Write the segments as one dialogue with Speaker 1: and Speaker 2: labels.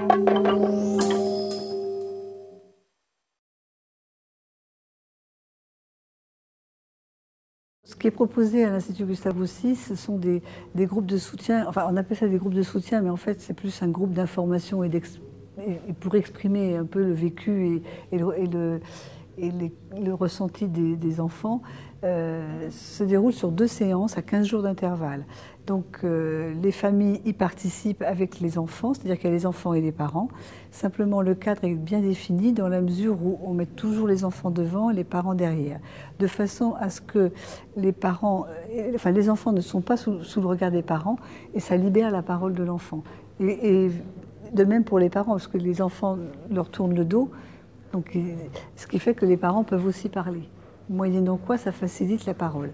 Speaker 1: Ce qui est proposé à l'Institut Gustave Roussy, ce sont des groupes de soutien, enfin on appelle ça des groupes de soutien, mais en fait c'est plus un groupe d'information et pour exprimer un peu le vécu et le ressenti des enfants, se déroule sur 2 séances à 15 jours d'intervalle. Donc les familles y participent avec les enfants, c'est-à-dire qu'il y a les enfants et les parents. Simplement le cadre est bien défini dans la mesure où on met toujours les enfants devant et les parents derrière, de façon à ce que les parents, enfin les enfants ne sont pas sous le regard des parents et ça libère la parole de l'enfant. Et de même pour les parents, parce que les enfants leur tournent le dos, donc, ce qui fait que les parents peuvent aussi parler, moyennant quoi ça facilite la parole.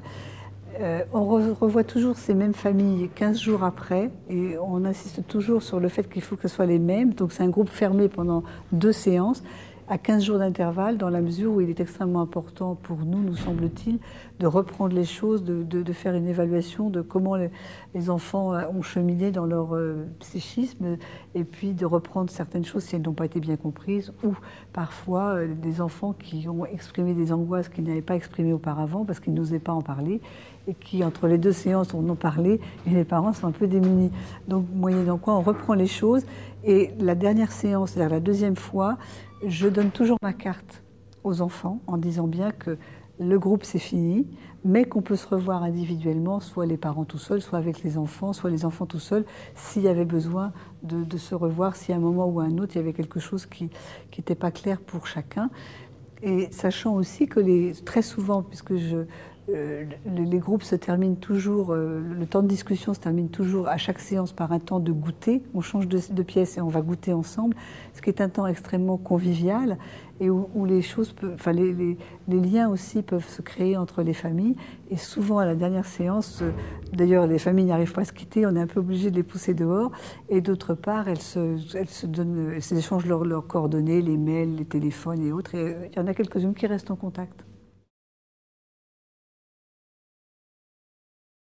Speaker 1: On revoit toujours ces mêmes familles 15 jours après et on insiste toujours sur le fait qu'il faut que ce soit les mêmes. Donc c'est un groupe fermé pendant 2 séances à 15 jours d'intervalle, dans la mesure où il est extrêmement important pour nous, nous semble-t-il, de reprendre les choses, de faire une évaluation de comment les enfants ont cheminé dans leur psychisme, et puis de reprendre certaines choses si elles n'ont pas été bien comprises, ou parfois des enfants qui ont exprimé des angoisses qu'ils n'avaient pas exprimées auparavant parce qu'ils n'osaient pas en parler, et qui, entre les 2 séances, en ont parlé, et les parents sont un peu démunis. Donc, moyennant quoi, on reprend les choses, et la dernière séance, c'est-à-dire la 2e fois, je donne toujours ma carte aux enfants en disant bien que le groupe c'est fini, mais qu'on peut se revoir individuellement, soit les parents tout seuls, soit avec les enfants, soit les enfants tout seuls, s'il y avait besoin de se revoir, si à un moment ou à un autre il y avait quelque chose qui n'était pas clair pour chacun. Et sachant aussi que très souvent, puisque les groupes se terminent toujours, le temps de discussion se termine toujours à chaque séance par un temps de goûter. On change de pièce et on va goûter ensemble, ce qui est un temps extrêmement convivial et où les choses, enfin les liens aussi peuvent se créer entre les familles. Et souvent à la dernière séance, d'ailleurs les familles n'arrivent pas à se quitter, on est un peu obligé de les pousser dehors. Et d'autre part, elles s'échangent leurs coordonnées, les mails, les téléphones et autres. Et il y en a quelques-unes qui restent en contact.